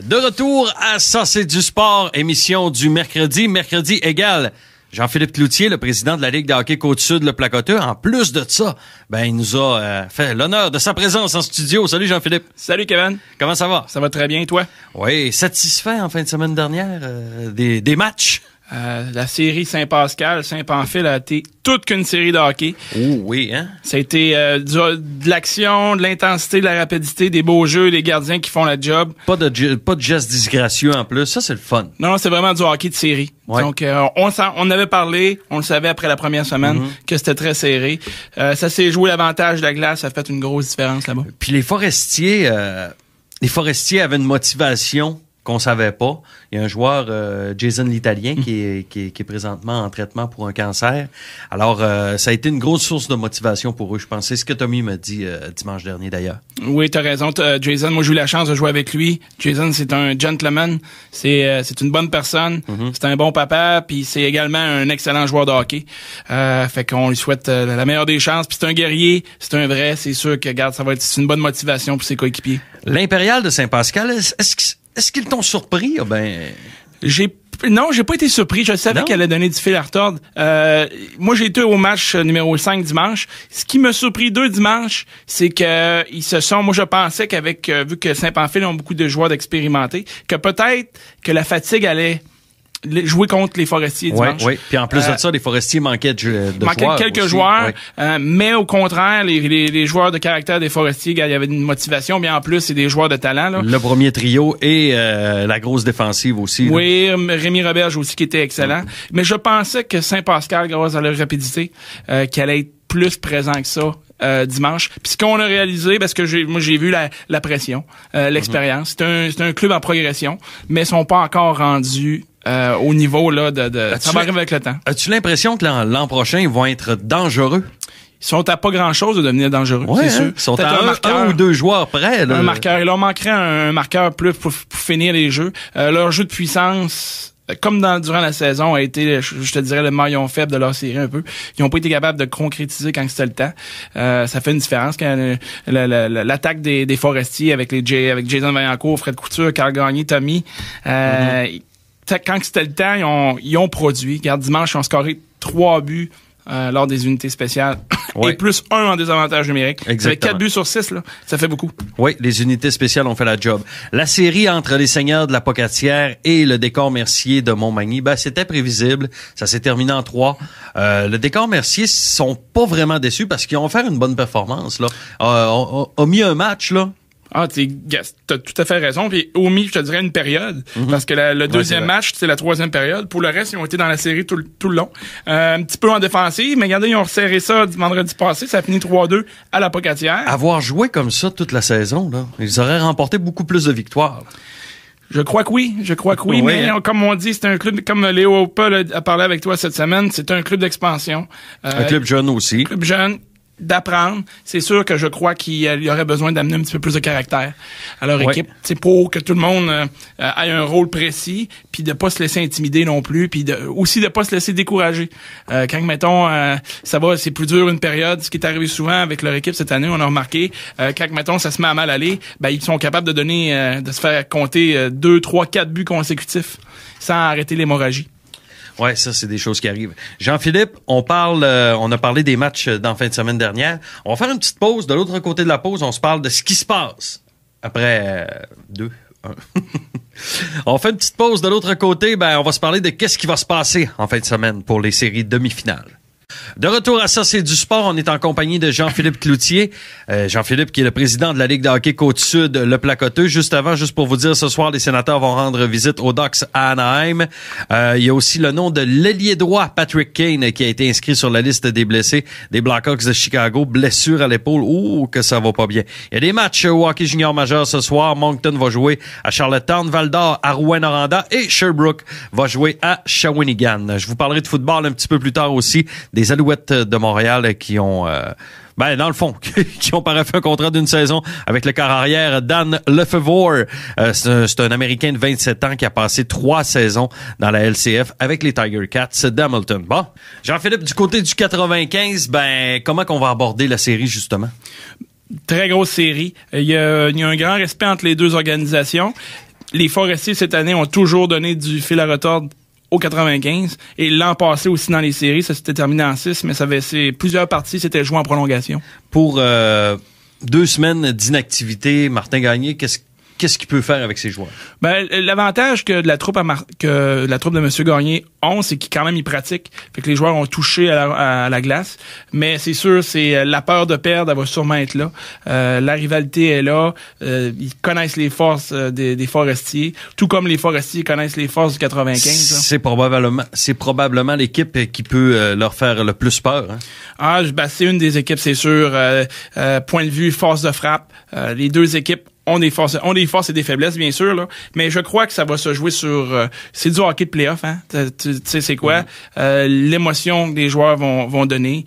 De retour à Ça, c'est du sport, émission du mercredi égale Jean-Philippe Cloutier, le président de la Ligue de hockey Côte-Sud, le Placoteux. En plus de ça, il nous a fait l'honneur de sa présence en studio. Salut Jean-Philippe. Salut Kevin. Comment ça va? Ça va très bien, toi? Oui, satisfait en fin de semaine dernière des matchs? La série Saint-Pascal, Saint-Pamphile a été toute qu'une série de hockey. Oh oui, hein? Ça a été de l'action, de l'intensité, de la rapidité, des beaux jeux, des gardiens qui font la job. Pas de gestes disgracieux en plus, ça c'est le fun. Non, c'est vraiment du hockey de série. Ouais. Donc, on avait parlé, on le savait après la première semaine, que c'était très serré. Ça s'est joué l'avantage de la glace, ça a fait une grosse différence là-bas. Puis les forestiers avaient une motivation qu'on savait pas. Il y a un joueur, Jason l'Italien, qui est présentement en traitement pour un cancer. Alors, ça a été une grosse source de motivation pour eux, je pense. C'est ce que Tommy m'a dit dimanche dernier, d'ailleurs. Oui, t'as raison. Jason, moi, j'ai eu la chance de jouer avec lui. Jason, c'est un gentleman. C'est une bonne personne. C'est un bon papa, puis c'est également un excellent joueur de hockey. Fait qu'on lui souhaite la meilleure des chances. Puis c'est un guerrier, c'est un vrai. C'est sûr que, regarde, c'est une bonne motivation pour ses coéquipiers. L'Impérial de Saint-Pascal, est-ce qu'ils t'ont surpris? Non, j'ai pas été surpris. Je savais qu'elle allait donner du fil à retordre. Moi, j'ai été au match numéro 5 dimanche. Ce qui m'a surpris dimanche, c'est que moi, je pensais qu'avec, vu que Saint-Pamphile ont beaucoup de joueurs d'expérimentés, que peut-être que la fatigue allait jouer contre les Forestiers dimanche. Oui. Puis en plus de ça, les Forestiers manquaient de joueurs. Quelques aussi. Joueurs, mais au contraire, les joueurs de caractère des Forestiers, il y avait une motivation. Bien en plus, c'est des joueurs de talent. Là. Le premier trio et la grosse défensive aussi. Oui, là. Rémi Roberge aussi qui était excellent. Mais je pensais que Saint-Pascal, grâce à leur rapidité, qu'il allait être plus présent que ça. Dimanche. Puis ce qu'on a réalisé, parce que j'ai vu la pression, l'expérience. C'est un club en progression, mais ils sont pas encore rendus au niveau là ça va arriver avec le temps. As-tu l'impression que l'an prochain, ils vont être dangereux? Ils sont à pas grand-chose de devenir dangereux, c'est sûr. Ils sont à un ou deux joueurs près. Là. Un marqueur. Il leur manquerait un marqueur plus pour finir les jeux. Leur jeu de puissance, comme durant la saison, a été, je te dirais, le maillon faible de leur série un peu. Ils n'ont pas été capables de concrétiser quand c'était le temps. Ça fait une différence quand l'attaque des Forestiers avec Jason Vaillancourt, Fred Couture, Carl Gagné, Tommy. Quand c'était le temps, ils ont produit. Regarde, dimanche, ils ont scoré 3 buts lors des unités spéciales. Et plus 1 en désavantage numérique. Exactement. Ça fait 4 buts sur 6, là. Ça fait beaucoup. Oui, les unités spéciales ont fait la job. La série entre les Seigneurs de la Pocatière et le Décor Mercier de Montmagny, c'était prévisible. Ça s'est terminé en 3. Le Décor Mercier sont pas vraiment déçus parce qu'ils ont fait une bonne performance, là. A mis un match, là. Ah, t'as tout à fait raison. Puis omis, je te dirais une période, parce que le deuxième match, c'est la 3e période. Pour le reste, ils ont été dans la série tout le long. Un petit peu en défensive, mais regardez, ils ont resserré ça vendredi passé. Ça a fini 3-2 à la Pocatière. Avoir joué comme ça toute la saison, là, ils auraient remporté beaucoup plus de victoires. Je crois que oui, mais comme on dit, c'est un club, comme Léo Paul a parlé avec toi cette semaine, c'est un club d'expansion. Un club jeune aussi. Club jeune. D'apprendre, c'est sûr que je crois qu'il y aurait besoin d'amener un petit peu plus de caractère à leur équipe, c'est pour que tout le monde ait un rôle précis, puis de pas se laisser intimider non plus, puis aussi de pas se laisser décourager. Quand mettons c'est plus dur une période, ce qui est arrivé souvent avec leur équipe cette année, on a remarqué quand mettons ça se met à mal aller, ils sont capables de donner de se faire compter 2, 3, 4 buts consécutifs sans arrêter l'hémorragie. Ouais, ça, c'est des choses qui arrivent. Jean-Philippe, on a parlé des matchs dans la fin de semaine dernière. On va faire une petite pause. De l'autre côté de la pause, on se parle de ce qui se passe après 2, 1. On fait une petite pause. De l'autre côté, on va se parler de qu'est-ce qui va se passer en fin de semaine pour les séries demi-finales. De retour à Ça, c'est du sport. On est en compagnie de Jean-Philippe Cloutier. Jean-Philippe, qui est le président de la Ligue de hockey Côte-Sud, le Placoteux. Juste pour vous dire, ce soir, les sénateurs vont rendre visite aux Ducks à Anaheim. Il y a aussi le nom de l'ailier droit, Patrick Kane, qui a été inscrit sur la liste des blessés des Blackhawks de Chicago. Blessure à l'épaule. Ouh, que ça va pas bien. Il y a des matchs au hockey junior majeur ce soir. Moncton va jouer à Charlottetown, Val-d'Or à Rouyn-Noranda et Sherbrooke va jouer à Shawinigan. Je vous parlerai de football un petit peu plus tard aussi. Des Alouettes de Montréal qui ont, dans le fond, qui ont paraffé un contrat d'une saison avec le quart arrière Dan Lefevre. C'est un Américain de 27 ans qui a passé 3 saisons dans la LCF avec les Tiger Cats d'Hamilton. Bon, Jean-Philippe, du côté du 95, comment qu'on va aborder la série, justement? Très grosse série. Il y a un grand respect entre les deux organisations. les Forestiers, cette année, ont toujours donné du fil à retordre au 95. Et l'an passé aussi dans les séries, ça s'était terminé en 6, mais plusieurs parties s'étaient jouées en prolongation. Pour 2 semaines d'inactivité, Martin Gagné, qu'est-ce qu'il peut faire avec ses joueurs? Ben, l'avantage que la troupe de M. Gagné ont, c'est qu'il quand même il pratique. Fait que les joueurs ont touché à la glace. Mais c'est sûr, c'est la peur de perdre, elle va sûrement être là. La rivalité est là. Ils connaissent les forces des Forestiers, tout comme les Forestiers connaissent les forces du 95. C'est probablement l'équipe qui peut leur faire le plus peur. Hein? C'est une des équipes, c'est sûr. Point de vue, force de frappe. Les deux équipes ont des forces et des faiblesses, bien sûr, là. Mais je crois que ça va se jouer sur... c'est du hockey de play-off, hein. Tu sais c'est quoi? L'émotion que les joueurs vont donner,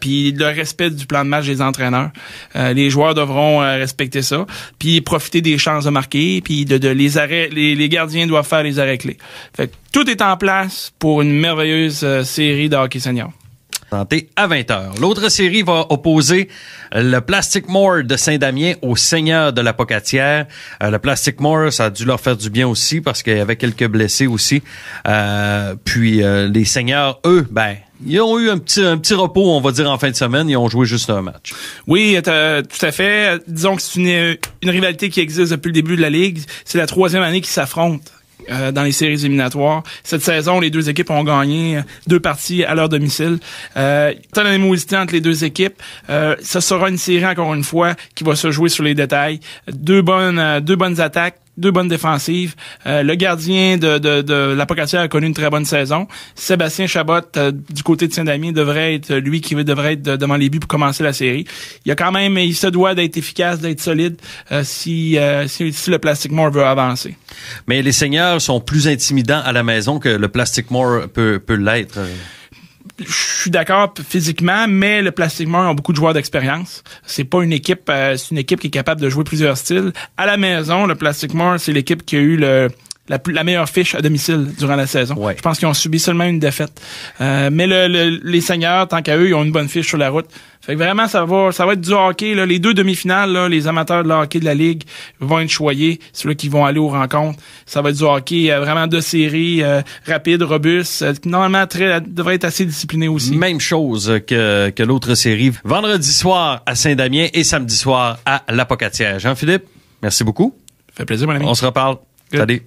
puis le respect du plan de match des entraîneurs. Les joueurs devront respecter ça, puis profiter des chances de marquer, puis de les arrêts... Les gardiens doivent faire les arrêts clés. Fait que tout est en place pour une merveilleuse série de hockey senior. À 20h. L'autre série va opposer le Plastic More de Saint-Damien aux Seigneurs de l'Apocatière. Le Plastic More, ça a dû leur faire du bien aussi parce qu'il y avait quelques blessés aussi. Puis les Seigneurs, eux, ils ont eu un petit repos, on va dire, en fin de semaine. Ils ont joué juste un match. Oui, tout à fait. Disons que c'est une rivalité qui existe depuis le début de la Ligue. C'est la 3e année qu'ils s'affrontent dans les séries éliminatoires. Cette saison, les deux équipes ont gagné 2 parties à leur domicile. Tant d'animosité entre les deux équipes. Ce sera une série, encore une fois, qui va se jouer sur les détails. Deux bonnes attaques, 2 bonnes défensives. Le gardien de l'Apocatière a connu une très bonne saison. Sébastien Chabot, du côté de Saint-Damien, devrait être lui qui devrait être devant les buts pour commencer la série. Il se doit d'être efficace, d'être solide si le Plastic More veut avancer. Mais les Seigneurs sont plus intimidants à la maison que le Plastic More peut l'être. Je suis d'accord physiquement, mais le Plastic More a beaucoup de joueurs d'expérience. C'est pas une équipe, c'est une équipe qui est capable de jouer plusieurs styles. À la maison, le Plastic More, c'est l'équipe qui a eu la meilleure fiche à domicile durant la saison. Ouais. Je pense qu'ils ont subi seulement une défaite. Mais les Seigneurs, tant qu'à eux, ils ont une bonne fiche sur la route. Fait que vraiment, ça va être du hockey, là. Les 2 demi-finales, là, les amateurs de hockey de la Ligue vont être choyés. Ceux-là qui vont aller aux rencontres. Ça va être du hockey vraiment de série, rapide, robuste. Normalement, devrait être assez discipliné aussi. Même chose que l'autre série. Vendredi soir à Saint-Damien et samedi soir à l'Apocatière. Jean-Philippe, merci beaucoup. Ça fait plaisir, mon ami. On se reparle. Good. Salut.